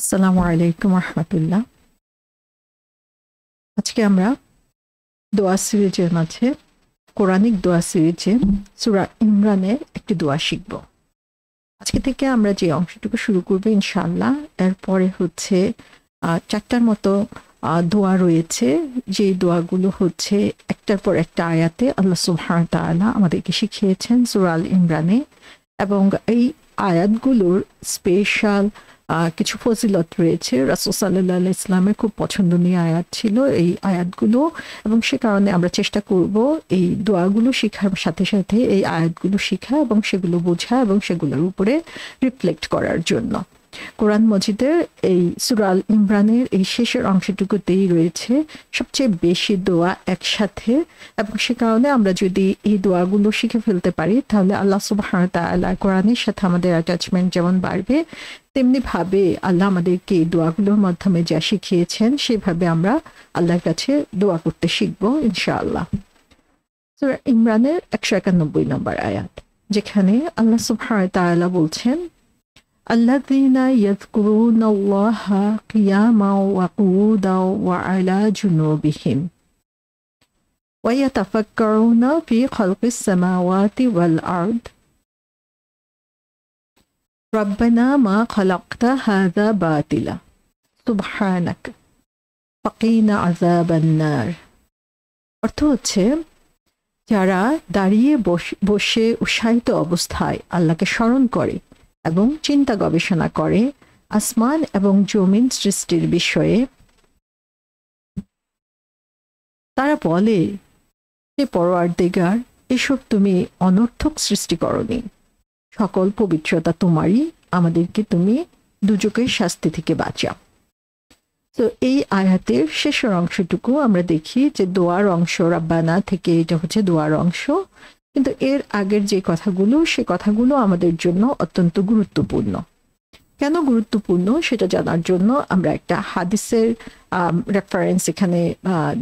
আসসালামু আলাইকুম রহমতুল্লাহ। আজকে আমরা দোয়া সিরিজের মাঝে কোরআনিক দোয়া সিরিজে সূরা ইমরানের একটি দোয়া শিখব। আজকে থেকে আমরা যে অংশটুকু শুরু করবো ইনশাআল্লাহ, এরপরে হচ্ছে চারটার মতো দোয়া রয়েছে, যে দোয়াগুলো হচ্ছে একটার পর একটা আয়াতে আল্লাহ সুবহানাহু ওয়া তাআলা আমাদেরকে শিখিয়েছেন সূরা আল ইমরানে, এবং এই আয়াতগুলোর স্পেশাল কিছু ফজিলত রয়েছে। রাসূল সাল্লাল্লাহু আলাইহি ইসলামের খুব পছন্দনীয় আয়াত ছিল এই আয়াতগুলো, এবং সে কারণে আমরা চেষ্টা করব এই দোয়াগুলো শেখার সাথে সাথে এই আয়াতগুলো শেখা এবং সেগুলো বোঝা এবং সেগুলোর উপরে রিফ্লেক্ট করার জন্য। কোরআন মজিদের এই সূরা আল ইমরানের এই শেষের অংশটুকুতেই রয়েছে সবচেয়ে বেশি দোয়া একসাথে, এবং সে কারণে আমরা যদি এই দোয়াগুলো শিখে ফেলতে পারি তাহলে আল্লাহ সুবহানাহু ওয়া তাআলা কোরআনের সাথে আমাদের অ্যাটাচমেন্ট যেমন বাড়বে, তেমনি ভাবে আল্লাহ আমাদেরকে এই দোয়াগুলোর মাধ্যমে যা শিখিয়েছেন সেভাবে আমরা আল্লাহর কাছে দোয়া করতে শিখবো ইনশাআল্লাহ। সূরা ইমরানের 191 নম্বর আয়াত, যেখানে আল্লাহ সুবহানাহু ওয়া তাআলা বলছেন, আল্লাযীনা ইয়াযকুরুনাল্লাহা কিয়ামান ওয়া কুউদান ওয়া আলা জুনুবিহিম ওয়া ইয়াতাফাক্কারুনা ফি খালকিস সামাওয়াতি ওয়াল আরদ রব্বানা মা খালাকতা হাযা বাতিলা সুবহানাক ফাকিনা আযাবান নার। অর্থ হচ্ছে, যারা দাঁড়িয়ে বসে উৎসাহিত অবস্থায় আল্লাহকে স্মরণ করে এবং চিন্তা গবেষণা করে আসমান এবং জমিন সৃষ্টির বিষয়ে, তারা বলে, হে পরওয়ারদিগার, এসব তুমি অনর্থক সৃষ্টি করনি, সকল পবিত্রতা তোমারই, আমাদেরকে তুমি দুজকের শাস্তি থেকে বাঁচাও। তো এই আয়াতের শেষের অংশটুকু আমরা দেখি যে দোয়ার অংশ, রাব্বানা থেকে এটা হচ্ছে দোয়ার অংশ, কিন্তু এর আগের যে কথাগুলো সে কথাগুলো আমাদের জন্য অত্যন্ত গুরুত্বপূর্ণ। কেন গুরুত্বপূর্ণ সেটা জানার জন্য আমরা একটা হাদিসের রেফারেন্স এখানে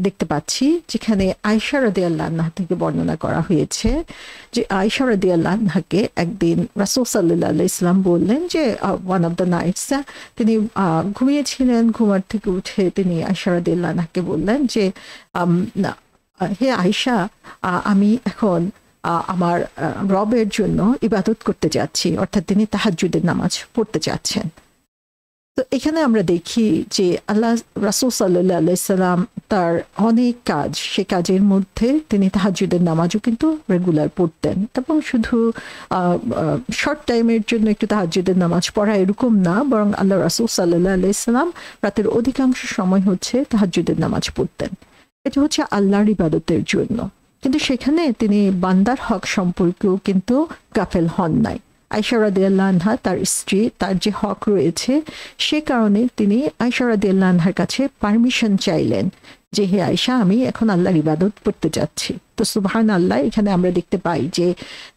দেখতে পাচ্ছি, যেখানে আয়েশা রাদিয়াল্লাহু আনহা থেকে বর্ণনা করা হয়েছে যে আয়েশা রাদিয়াল্লাহু আনহাকে একদিন রাসূল সাল্লাল্লাহু আলাইহি ওয়াসাল্লাম বললেন যে ওয়ান অফ দ্য নাইটস তিনি ঘুমিয়েছিলেন, ঘুমার থেকে উঠে তিনি আয়েশা রাদিয়াল্লাহু আনহাকে বললেন যে হে আয়েশা, আমি এখন আমার রবের জন্য ইবাদত করতে যাচ্ছি, অর্থাৎ তিনি তাহাজ্জুদের নামাজ পড়তে চাচ্ছেন। তো এখানে আমরা দেখি যে আল্লাহ রাসূল সাল্লাল্লাহু আলাইহি সাল্লাম তার অনেক কাজ, সে কাজের মধ্যে তিনি তাহাজ্জুদের নামাজও কিন্তু রেগুলার পড়তেন, এবং শুধু শর্ট টাইমের জন্য একটু তাহাজ্জুদের নামাজ পড়া এরকম না, বরং আল্লাহ রাসূল সাল্লাল্লাহু আলাইহি সাল্লাম রাতের অধিকাংশ সময় হচ্ছে তাহাজ্জুদের নামাজ পড়তেন। এটা হচ্ছে আল্লাহর ইবাদতের জন্য, কিন্তু সেখানে তিনি বান্দার হক সম্পর্কেও কিন্তু গাফেল হন নাই। আয়েশা রাদিয়াল্লাহু আনহা তার স্ত্রী, তার যে হক রয়েছে সে কারণে তিনি আয়েশা রাদিয়াল্লাহু আনহার কাছে পারমিশন চাইলেন যে হে আয়েশা, আমি এখন আল্লাহর ইবাদত করতে যাচ্ছি। তো সুবহানাল্লাহ, এখানে আমরা দেখতে পাই যে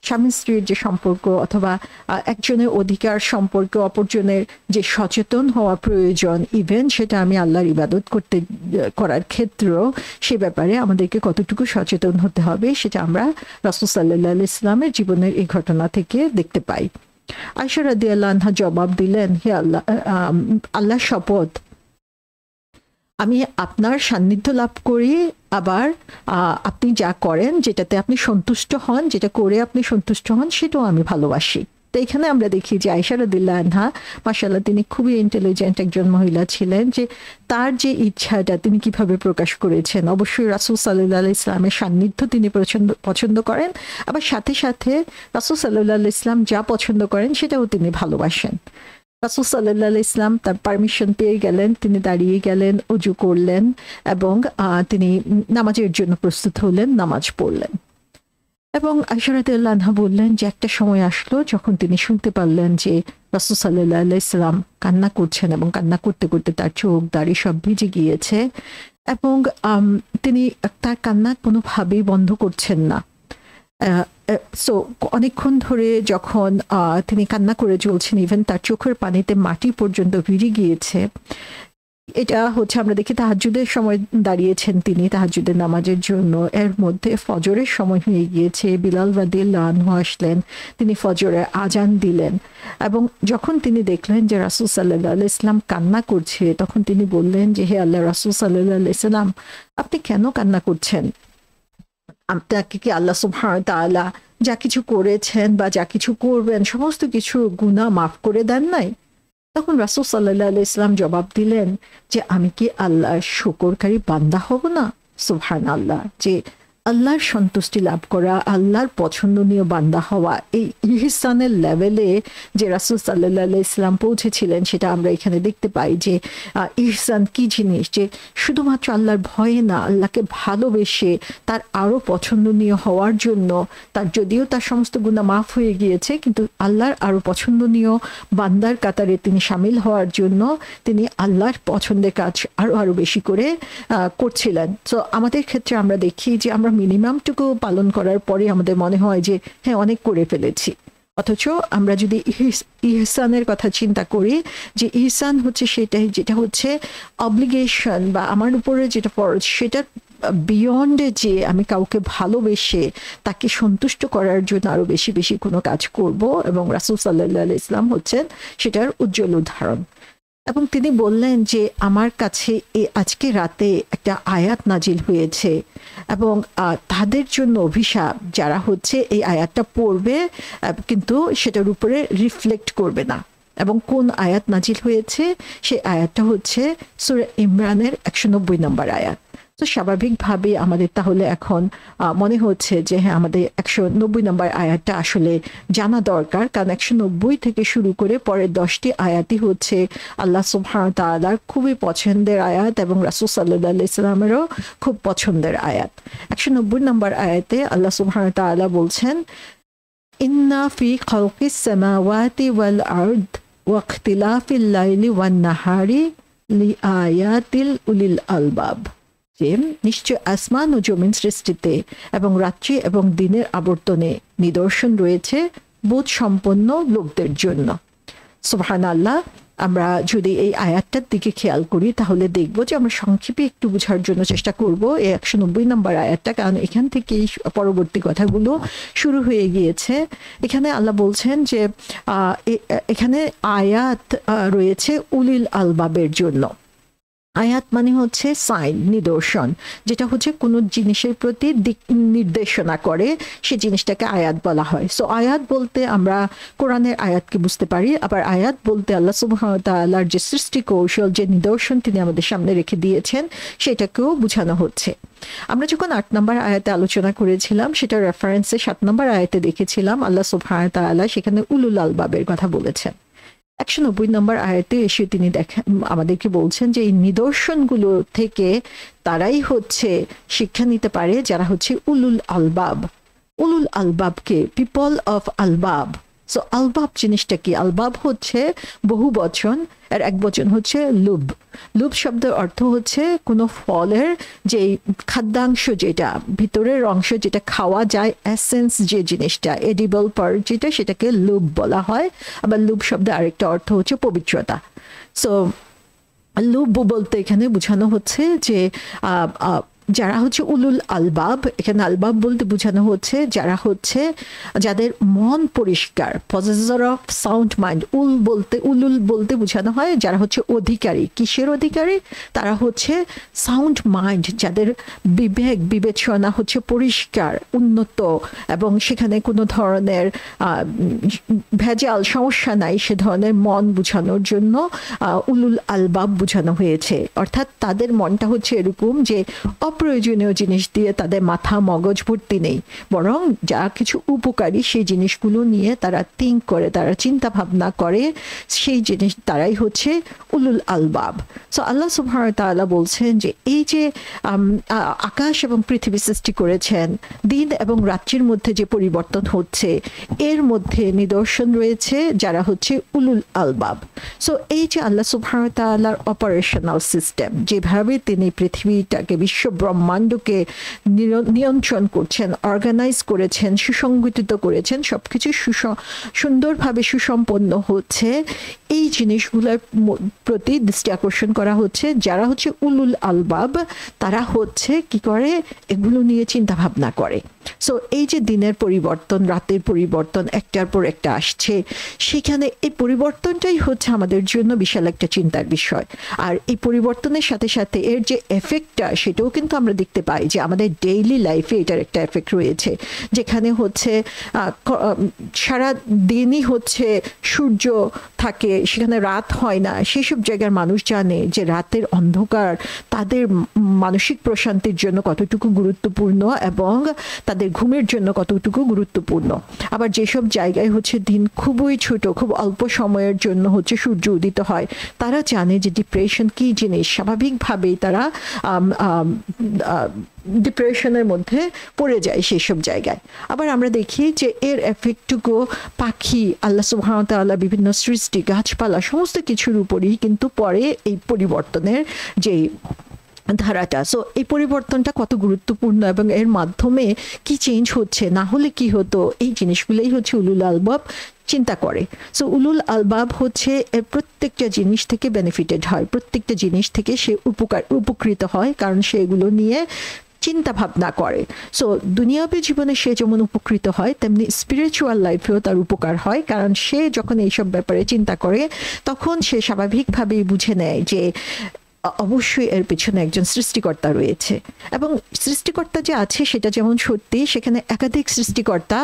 স্বামী স্ত্রীর যে সম্পর্ক অথবা একজনের অধিকার সম্পর্কে অপরজনের যে সচেতন হওয়া প্রয়োজন, ইভেন সেটা আমি আল্লাহর ইবাদত করার ক্ষেত্রেও সে ব্যাপারে আমাদেরকে কতটুকু সচেতন হতে হবে সেটা আমরা রাসূল সাল্লাল্লাহু আলাইহি ওয়াসাল্লামের জীবনের এই ঘটনা থেকে দেখতে পাই। আয়েশা রাদিয়াল্লাহু আনহা জবাব দিলেন, হে আল্লাহ, আল্লাহর শপথ, আমি আপনার সান্নিধ্য লাভ করি, আবার আপনি যা করেন যেটাতে আপনি সন্তুষ্ট হন, যেটা করে আপনি সন্তুষ্ট হন সেটাও আমি ভালোবাসি। তো এখানে আমরা দেখি যে আয়েশা রাদিয়াল্লাহু আনহা মাশাআল্লাহ তিনি খুবই ইন্টেলিজেন্ট একজন মহিলা ছিলেন, যে তার যে ইচ্ছাটা তিনি কিভাবে প্রকাশ করেছেন। অবশ্যই রাসূল সাল্লাল্লাহু আলাইহি ইসলামের সান্নিধ্য তিনি পছন্দ করেন, আবার সাথে সাথে রাসূল সাল্লাল্লাহু আলাইহি ইসলাম যা পছন্দ করেন সেটাও তিনি ভালোবাসেন। রাসূল সাল্লাল্লাহু আলাইহি ইসলাম তার পারমিশন পেয়ে গেলেন, তিনি দাঁড়িয়ে গেলেন, ওযু করলেন এবং তিনি নামাজের জন্য প্রস্তুত হলেন, নামাজ পড়লেন। এবং আয়েশা রাদিয়াল্লাহু আনহা বললেন যে একটা সময় আসলো যখন তিনি শুনতে পারলেন যে রাসূল সাল্লাল্লাহু আলাইহি সাল্লাম কান্না করছেন, এবং কান্না করতে করতে তার চোখ দাড়ি সব ভিজে গিয়েছে, এবং তিনি তার কান্না কোনোভাবেই বন্ধ করছেন না। সো অনেকক্ষণ ধরে যখন তিনি কান্না করে চলছেন, ইভেন তার চোখের পানিতে মাটি পর্যন্ত ভিজে গিয়েছে, এটা হচ্ছে আমরা দেখি তাহাজ্জুদের সময় দাঁড়িয়েছেন তিনি তাহাজ্জুদের নামাজের জন্য, এর মধ্যে ফজরের সময় হয়ে গিয়েছে, বিলাল রাদিয়াল্লাহু আনহু আসলেন, তিনি ফজরের আজান দিলেন এবং যখন তিনি দেখলেন যে রাসূল সাল্লাল্লাহু আলাইহি সাল্লাম কান্না করছে তখন তিনি বললেন যে হে আল্লাহ রাসূল সাল্লাল্লাহু আলাইহি সাল্লাম আপনি কেন কান্না করছেন? আপনাকে কি আল্লাহ সুবহানাহু ওয়া তাআলা যা কিছু করেছেন বা যা কিছু করবেন সমস্ত কিছু গুনাহ মাফ করে দেন নাই? তখন রাসূল সাল্লাল্লাহু আলাইহি সাল্লাম জবাব দিলেন যে আমি কি আল্লাহর শুকরকারী বান্দা হব না? সুবহানাল্লাহ, যে আল্লাহর সন্তুষ্টি লাভ করা, আল্লাহর পছন্দনীয় বান্দা হওয়া, এই ইহসানের লেভেলে যে রাসূল সাল্লাল্লাহু আলাইহি সাল্লাম পৌঁছেছিলেন সেটা আমরা এখানে দেখতে পাই যে ইহসান কি জিনিস, যে শুধুমাত্র আল্লাহর ভয়ে না, আল্লাহকে ভালোবেসে তার আরো পছন্দনীয় হওয়ার জন্য, তার যদিও তার সমস্ত গুনাহ মাফ হয়ে গিয়েছে কিন্তু আল্লাহর আরো পছন্দনীয় বান্দার কাতারে তিনি শামিল হওয়ার জন্য তিনি আল্লাহর পছন্দের কাজ আরো বেশি করে করছিলেন। তো আমাদের ক্ষেত্রে আমরা দেখি যে আমরা মিনিমামটুকু পালন করার পরে আমাদের মনে হয় যে হ্যাঁ অনেক করে ফেলেছি, অথচ আমরা যদি ইহসানের কথা চিন্তা করি যে ইহসান হচ্ছে সেটাই যেটা হচ্ছে অব্লিগেশন বা আমার উপরে যেটা ফরজ সেটা বিয়ন্ড, যে আমি কাউকে ভালোবেসে তাকে সন্তুষ্ট করার জন্য আরো বেশি বেশি কোনো কাজ করব, এবং রাসূল সাল্লাল্লাহু আলাইহি সাল্লাম হচ্ছেন সেটার উজ্জ্বল উদাহরণ। এবং তিনি বললেন যে আমার কাছে আজকে রাতে একটা আয়াত নাজিল হয়েছে এবং তাদের জন্য অভিশাপ যারা হচ্ছে এই আয়াতটা পড়বে কিন্তু সেটার উপরে রিফ্লেক্ট করবে না। এবং কোন আয়াত নাজিল হয়েছে? সেই আয়াতটা হচ্ছে সূরা ইমরানের 190 নম্বর আয়াত। তো স্বাভাবিকভাবে আমাদের তাহলে এখন মনে হচ্ছে যে হ্যাঁ আমাদের 190 নম্বর আয়াতটা আসলে জানা দরকার, কারণ 190 থেকে শুরু করে পরের 10টি আয়াতই হচ্ছে আল্লাহ সুবহানাহু ওয়া তাআলার খুবই পছন্দের আয়াত এবং রাসূল সাল্লাল্লাহু আলাইহি সাল্লামেরও খুব পছন্দের আয়াত। 190 নম্বর আয়াতে আল্লাহ সুবহানাহু ওয়া তাআলা বলছেন ইন্না ফি খালকিস সামাওয়াতি ওয়াল আরদ ওয়া ইখতিলাফিল লাইলি ওয়ান নাহারি লিআয়াতিল উলিল আলবাব, যে নিশ্চয় আসমান ও জমিন সৃষ্টিতে এবং রাত্রি এবং দিনের আবর্তনে নিদর্শন রয়েছে বোধ সম্পন্ন লোকদের জন্য। সুবহানাল্লাহ, আমরা যদি এই আয়াতটার দিকে খেয়াল করি তাহলে দেখব যে আমরা সংক্ষেপে একটু বোঝার জন্য চেষ্টা করব এই 190 নম্বর আয়াতটা, কারণ এখান থেকেই পরবর্তী কথাগুলো শুরু হয়ে গিয়েছে। এখানে আল্লাহ বলছেন যে এখানে আয়াত রয়েছে উলিল আলবাবের জন্য। আয়াত মানে হচ্ছে সাইন, নিদর্শন, যেটা হচ্ছে কোনো জিনিসের প্রতি দিক নির্দেশনা করে, সে জিনিসটাকে আয়াত বলা হয়। সো আয়াত বলতে আমরা কোরআনের আয়াতকে বুঝতে পারি, আবার আয়াত বলতে আল্লাহ সুবহানাহু ওয়া তাআলার যে সৃষ্টি কৌশল, যে নিদর্শন তিনি আমাদের সামনে রেখে দিয়েছেন সেটাকেও বোঝানো হচ্ছে। আমরা যখন 8 নম্বর আয়াতে আলোচনা করেছিলাম সেটা রেফারেন্সে 7 নম্বর আয়াতে দেখেছিলাম আল্লাহ সুবহানাহু ওয়া তাআলা সেখানে উলুল আলবাবের কথা বলেছেন। 190 নম্বর আয়াতে এসে তিনি আমাদেরকে বলছেন যে এই নিদর্শনগুলো থেকে তারাই হচ্ছে শিক্ষা নিতে পারে যারা হচ্ছে উলুল আলবাব। উলুল আলবাবকে পিপল অফ আলবাব। সো আলবাব জিনিসটা কি? আলবাব হচ্ছে বহু বচন, আর এক বচন হচ্ছে লুব। লুব শব্দের অর্থ হচ্ছে কোনো ফলের যে খাদ্যাংশ, যেটা ভিতরের অংশ যেটা খাওয়া যায়, এসেন্স যে জিনিসটা, এডিবল পার্ট যেটা, সেটাকে লুব বলা হয়। আবার লুব শব্দের আরেকটা অর্থ হচ্ছে পবিত্রতা। সো লুব বলতে এখানে বোঝানো হচ্ছে যে যারা হচ্ছে উলুল আলবাব, এখানে আলবাব বলতে বোঝানো হচ্ছে যারা হচ্ছে যাদের মন পরিষ্কার, পজেসর অফ সাউন্ড মাইন্ড। উলুল বলতে বোঝানো হয় যারা হচ্ছে অধিকারী। কিসের অধিকারী? তারা হচ্ছে সাউন্ড মাইন্ড, যাদের বিবেক বিবেচনা হচ্ছে পরিষ্কার, উন্নত, এবং সেখানে কোনো ধরনের ভেজাল সমস্যা নাই, সে ধরনের মন বোঝানোর জন্য উলুল আলবাব বোঝানো হয়েছে। অর্থাৎ তাদের মনটা হচ্ছে এরকম যে অপ্রয়োজনীয় জিনিস দিয়ে তাদের মাথা মগজ ভর্তি নেই, বরং যা কিছু উপকারী সেই জিনিসগুলো নিয়ে তারা থিঙ্ক করে, তারা চিন্তা ভাবনা করে, সেই জিনিস তারাই হচ্ছে উলুল আলবাব। সো আল্লাহ সুবহানাহু ওয়া তাআলা বলছেন যে এই যে আকাশ এবং পৃথিবী সৃষ্টি করেছেন, দিন এবং রাত্রির মধ্যে যে পরিবর্তন হচ্ছে, এর মধ্যে নিদর্শন রয়েছে যারা হচ্ছে উলুল আলবাব। সো এই যে আল্লাহ সুবহানাহু ওয়া তাআলার অপারেশনাল সিস্টেম, যেভাবে তিনি পৃথিবীটাকে বিশ্ব ব্রহ্মাণ্ডকে নিয়ন্ত্রণ করছেন, অর্গানাইজ করেছেন, সুসংগঠিত করেছেন, সবকিছু সুন্দরভাবে সুসম্পন্ন হচ্ছে, এই জিনিসগুলোর প্রতি দৃষ্টি আকর্ষণ করা হচ্ছে। যারা হচ্ছে উলুল আলবাব, তারা হচ্ছে কি করে, এগুলো নিয়ে চিন্তা ভাবনা করে। সো এই যে দিনের পরিবর্তন, রাতের পরিবর্তন, একটার পর একটা আসছে, সেখানে এই পরিবর্তনটাই হচ্ছে আমাদের জন্য বিশাল একটা চিন্তার বিষয়। আর এই পরিবর্তনের সাথে সাথে এর যে এফেক্টটা, সেটাও কিন্তু আমরা দেখতে পাই যে আমাদের ডেইলি লাইফে এটার একটা এফেক্ট রয়েছে, যেখানে হচ্ছে সারা দিনই হচ্ছে সূর্য থাকে, সেখানে রাত হয় না। সেসব জায়গার মানুষ জানে যে রাতের অন্ধকার তাদের মানসিক প্রশান্তির জন্য কতটুকু গুরুত্বপূর্ণ এবং তাদের ঘুমের জন্য কতটুকু গুরুত্বপূর্ণ। আবার যেসব জায়গায় হচ্ছে দিন খুবই ছোট, খুব অল্প সময়ের জন্য হচ্ছে সূর্য উদিত হয়, তারা জানে যে ডিপ্রেশন কি জিনিস। স্বাভাবিকভাবেই তারা ডিপ্রেশনের মধ্যে পড়ে যায় সেসব জায়গায়। আবার আমরা দেখি যে এর এফেক্টটুকু পাখি, আল্লাহ সুবহানাহু ওয়া তাআলা বিভিন্ন সৃষ্টি, গাছপালা, সমস্ত কিছুর উপরই কিন্তু পড়ে এই পরিবর্তনের যে ধারাটা। সো এই পরিবর্তনটা কত গুরুত্বপূর্ণ এবং এর মাধ্যমে কি চেঞ্জ হচ্ছে, না হলে কি হতো, এই জিনিসগুলোই হচ্ছে উলুল আলবাব চিন্তা করে। সো উলুল আলবাব হচ্ছে এর প্রত্যেকটা জিনিস থেকে বেনিফিটেড হয়, প্রত্যেকটা জিনিস থেকে সে উপকৃত হয়, কারণ সে এগুলো নিয়ে চিন্তা ভাবনা করে। সো দুনিয়াবী জীবনে সে যেমন উপকৃত হয়, তেমনি স্পিরিচুয়াল লাইফেও তার উপকার হয়, কারণ সে যখন এইসব ব্যাপারে চিন্তা করে, তখন সে স্বাভাবিকভাবেই বুঝে নেয় যে অবশ্যই এর পিছনে একজন সৃষ্টিকর্তা রয়েছে। এবং সৃষ্টিকর্তা যে আছে সেটা যেমন সত্যি, সেখানে একাধিক সৃষ্টিকর্তা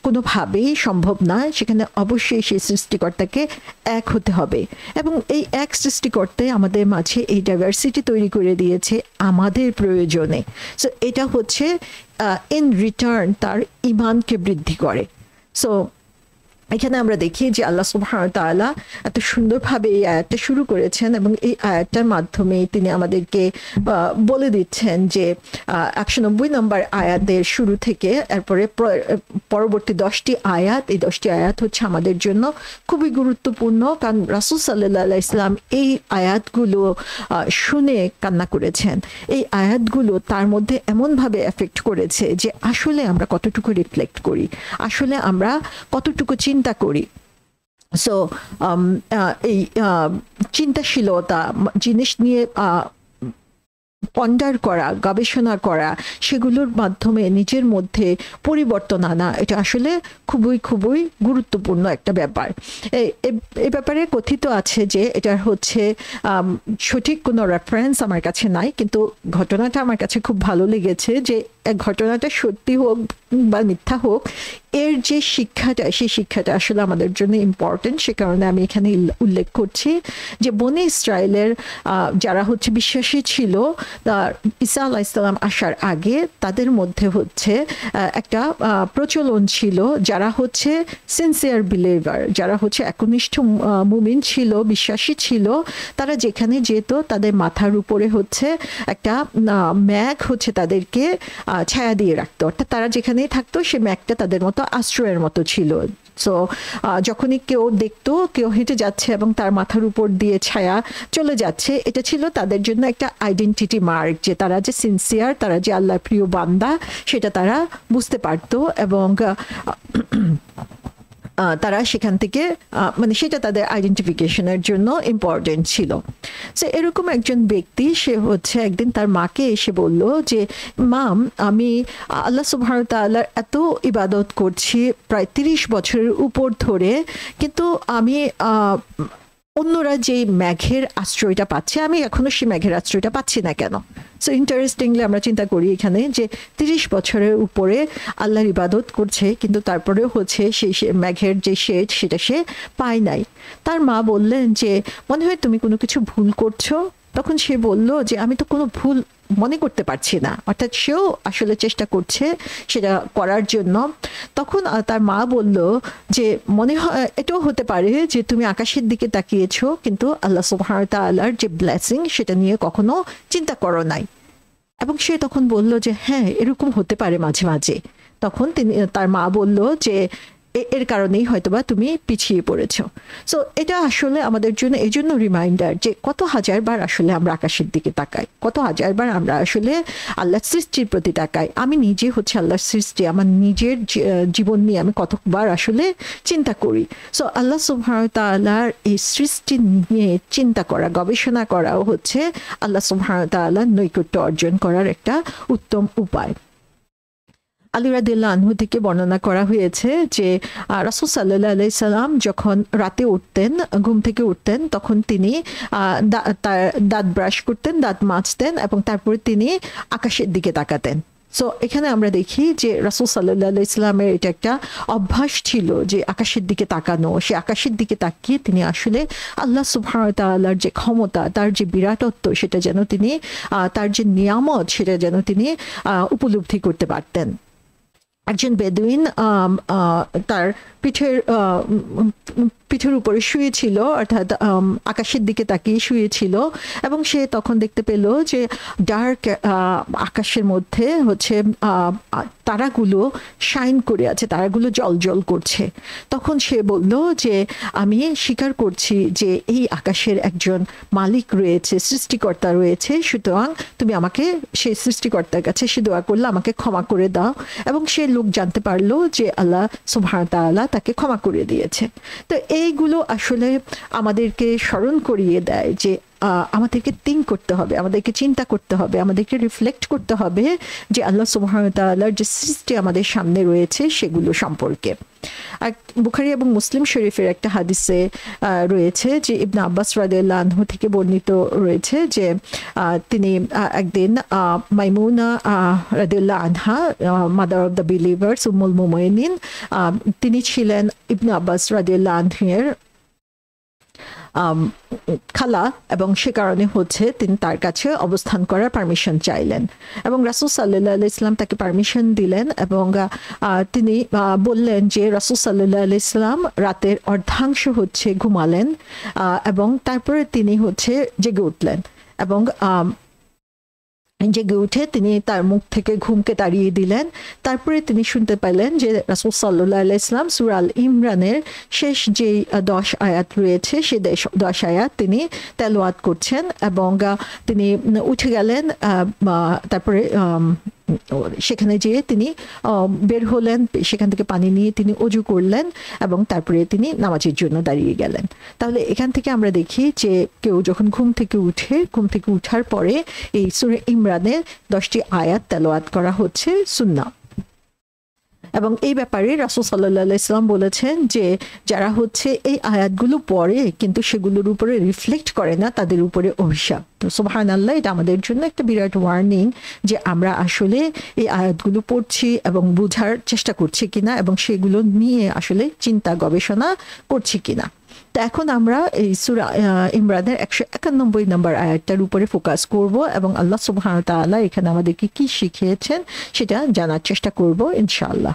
কোনোভাবেই সম্ভব না, সেখানে অবশ্যই সেই সৃষ্টিকর্তাকে এক হতে হবে। এবং এই এক সৃষ্টিকর্তাই আমাদের মাঝে এই ডাইভার্সিটি তৈরি করে দিয়েছে আমাদের প্রয়োজনে। সো এটা হচ্ছে ইন রিটার্ন তার ঈমানকে বৃদ্ধি করে। সো এখানে আমরা দেখি যে আল্লাহ সুবহানাহু ওয়া তাআলা এত সুন্দরভাবে এই আয়াতটা শুরু করেছেন এবং এই আয়াতটার মাধ্যমে তিনি আমাদেরকে বলে দিচ্ছেন যে 190 নম্বর আয়াতের শুরু থেকে এরপরে পরবর্তী 10টি আয়াত, এই 10টি আয়াত হচ্ছে আমাদের জন্য খুবই গুরুত্বপূর্ণ, কারণ রাসূল সাল্লাল্লাহু আলাইহি ওয়াসাল্লাম এই আয়াতগুলো শুনে কান্না করেছেন। এই আয়াতগুলো তার মধ্যে এমনভাবে এফেক্ট করেছে যে আসলে আমরা কতটুকু রিফ্লেক্ট করি, আসলে আমরা কতটুকু চিন্তা করি। সো এই চিন্তাশীলতা, জিনিস নিয়ে পন্ডার করা, গবেষণা করা, সেগুলোর মাধ্যমে নিজের মধ্যে পরিবর্তন আনা, এটা আসলে খুবই খুবই গুরুত্বপূর্ণ একটা ব্যাপার। এই ব্যাপারে কথিত আছে যে এটার হচ্ছে সঠিক কোনো রেফারেন্স আমার কাছে নাই, কিন্তু ঘটনাটা আমার কাছে খুব ভালো লেগেছে যে ঘটনাটা সত্যি হোক বা মিথ্যা হোক, এর যে শিক্ষাটা, সেই শিক্ষাটা আসলে আমাদের জন্য ইম্পর্টেন্ট। সে কারণে আমি এখানে উল্লেখ করছি যে বনি ইসরায়েলের যারা হচ্ছে বিশ্বাসী ছিল ঈসা আলাইহিস সালাম আসার আগে, তাদের মধ্যে হচ্ছে একটা প্রচলন ছিল, যারা হচ্ছে সিনসিয়ার বিলিভার, যারা হচ্ছে একনিষ্ঠ মুমিন ছিল, বিশ্বাসী ছিল, তারা যেখানে যেত তাদের মাথার উপরে হচ্ছে একটা ম্যাঘ হচ্ছে তাদেরকে ছায়া দিয়ে রাখতো, অর্থাৎ তারা যেখানেই থাকতো সে ম্যাঘটা তাদের মতো আশ্রয়ের মতো ছিল। সো যখনই কেউ দেখতো কেউ হেঁটে যাচ্ছে এবং তার মাথার উপর দিয়ে ছায়া চলে যাচ্ছে, এটা ছিল তাদের জন্য একটা আইডেন্টিটি মার্ক, যে তারা যে সিনসিয়ার, তারা যে আল্লাহর প্রিয় বান্দা, সেটা তারা বুঝতে পারতো এবং তারা সেখান থেকে মানে সেটা তাদের আইডেন্টিফিকেশনের জন্য ইম্পর্টেন্ট ছিল। সো এরকম একজন ব্যক্তি, সে হচ্ছে একদিন তার মাকে এসে বলল যে মাম, আমি আল্লাহ সুবহানাহু ওয়া তাআলার এত ইবাদত করছি প্রায় 30 বছরের উপর ধরে, কিন্তু আমি অন্যরা যে ম্যাঘের আশ্রয়টা পাচ্ছে, আমি এখনো সেই ম্যাঘের আশ্রয়টা পাচ্ছি না কেন? সো ইন্টারেস্টিংলি আমরা চিন্তা করি এখানে যে 30 বছরের উপরে আল্লাহর ইবাদত করছে, কিন্তু তারপরেও হচ্ছে সেই ম্যাঘের যে শেড সেটা সে পায় নাই। তার মা বললেন যে মনে হয় তুমি কোনো কিছু ভুল করছো। তখন সে বলল যে আমি তো কোনো ভুল মনে করতে পারছি না, অর্থাৎ সেও আসলে চেষ্টা করছে সেটা করার জন্য। তখন তার মা বলল যে মনে হয় এটাও হতে পারে যে তুমি আকাশের দিকে তাকিয়েছো, কিন্তু আল্লাহ সুবহানাহু ওয়া তাআলার যে ব্লেসিং সেটা নিয়ে কখনো চিন্তা করো নাই। এবং সে তখন বলল যে হ্যাঁ, এরকম হতে পারে মাঝে মাঝে। তখন তার মা বলল যে এর কারণেই হয়তোবা তুমি পিছিয়ে পড়েছো। সো এটা আসলে আমাদের জন্য এই জন্য রিমাইন্ডার যে কত হাজারবার আসলে আমরা আকাশের দিকে তাকাই, কত হাজারবার আমরা আসলে আল্লাহর সৃষ্টির প্রতি তাকাই। আমি নিজে হচ্ছে আল্লাহর সৃষ্টি, আমার নিজের জীবন নিয়ে আমি কতবার আসলে চিন্তা করি। সো আল্লাহ সুবহানাহু ওয়া তাআলার এই সৃষ্টি নিয়ে চিন্তা করা, গবেষণা করাও হচ্ছে আল্লাহ সুবহানাহু ওয়া তাআলার নৈকট্য অর্জন করার একটা উত্তম উপায়। আলী রাদিয়াল্লাহু আনহু থেকে বর্ণনা করা হয়েছে যে রাসূল সাল্লাল্লাহু আলাইহি সাল্লাম যখন রাতে উঠতেন, ঘুম থেকে উঠতেন, তখন তিনি তার দাঁত ব্রাশ করতেন, দাঁত মাজতেন এবং তারপরে তিনি আকাশের দিকে তাকাতেন। সো এখানে আমরা দেখি যে রাসূল সাল্লাল্লাহু আলাইহি সাল্লামের এটা একটা অভ্যাস ছিল যে আকাশের দিকে তাকানো। সে আকাশের দিকে তাকিয়ে তিনি আসলে আল্লাহ সুবহানাহু ওয়া তাআলার যে ক্ষমতা, তার যে বিরাটত্ব, সেটা যেন তিনি তার যে নিয়ামত, সেটা যেন তিনি উপলব্ধি করতে পারতেন। একজন বেদুইন তার পিঠের উপরে শুয়েছিল, অর্থাৎ আকাশের দিকে তাকিয়ে শুয়েছিল, এবং সে তখন দেখতে পেল যে ডার্ক আকাশের মধ্যে হচ্ছে তারাগুলো শাইন করে আছে, তারাগুলো জল করছে। তখন সে বলল যে আমি স্বীকার করছি যে এই আকাশের একজন মালিক রয়েছে, সৃষ্টিকর্তা রয়েছে, সুতরাং তুমি আমাকে সেই সৃষ্টিকর্তার কাছে সে দোয়া করলে আমাকে ক্ষমা করে দাও। এবং সে লোক জানতে পারলো যে আল্লাহ সুবহানাহু ওয়া তাআলা তাকে ক্ষমা করে দিয়েছে। তো এইগুলো আসলে আমাদেরকে স্মরণ করিয়ে দেয় যে আমাদেরকে থিঙ্ক করতে হবে, আমাদেরকে চিন্তা করতে হবে, আমাদেরকে রিফ্লেক্ট করতে হবে যে আল্লাহ সুবহানাহু ওয়া তাআলার যে সৃষ্টি আমাদের সামনে রয়েছে সেগুলো সম্পর্কে। আর বুখারী এবং মুসলিম শরীফের একটা হাদিসে রয়েছে যে ইবনে আব্বাস রাদিয়াল্লাহু আনহু থেকে বর্ণিত রয়েছে যে তিনি একদিন মাইমুনা রাদিয়াল্লাহু আনহা, মাদার অফ দ্য বিলিভার্স, উম্মুল মুমিনিন, তিনি ছিলেন ইবনে আব্বাস রাদিয়াল্লাহু আনহুর খালা, এবং সে কারণে হচ্ছে তিনি তার কাছে অবস্থান করার পারমিশন চাইলেন এবং রাসূল সাল্লাল্লাহু আলাইহি সাল্লাম তাকে পারমিশন দিলেন। এবং তিনি বললেন যে রাসূল সাল্লাল্লাহু আলাইহি সাল্লাম রাতের অর্ধাংশ হচ্ছে ঘুমালেন এবং তারপরে তিনি হচ্ছে জেগে উঠলেন এবং জেগে উঠে তিনি তার মুখ থেকে ঘুমকে তাড়িয়ে দিলেন। তারপরে তিনি শুনতে পেলেন যে রাসূল সাল্লাল্লাহু আলাইহি সাল্লাম সূরা আল ইমরানের শেষ যে 10 আয়াত রয়েছে সে 10 আয়াত তিনি তেলাওয়াত করছেন এবং তিনি উঠে গেলেন। তারপরে সেখানে যেয়ে তিনি বের হলেন, সেখান থেকে পানি নিয়ে তিনি ওযু করলেন এবং তারপরে তিনি নামাজের জন্য দাঁড়িয়ে গেলেন। তাহলে এখান থেকে আমরা দেখি যে কেউ যখন ঘুম থেকে উঠার পরে এই সূরা ইমরানের 10টি আয়াত তেলাওয়াত করা হচ্ছে সুন্নাহ। এবং এই ব্যাপারে রাসূল সাল্লাল্লাহু আলাইহি সাল্লাম বলেছেন যে যারা হচ্ছে এই আয়াতগুলো পড়ে কিন্তু সেগুলোর উপরে রিফ্লেক্ট করে না, তাদের উপরে অভিশাপ। তো সুবহানাল্লাহ, এটা আমাদের জন্য একটা বিরাট ওয়ার্নিং যে আমরা আসলে এই আয়াতগুলো পড়ছি এবং বোঝার চেষ্টা করছি কিনা এবং সেগুলো নিয়ে আসলে চিন্তা গবেষণা করছি কিনা। তো এখন আমরা এই সূরা ইমরানের 191 নম্বর আয়াতটার উপরে ফোকাস করব এবং আল্লাহ সুবহানাহু ওয়া তাআলা এখানে আমাদেরকে কি শিখিয়েছেন সেটা জানার চেষ্টা করব ইনশাআল্লাহ।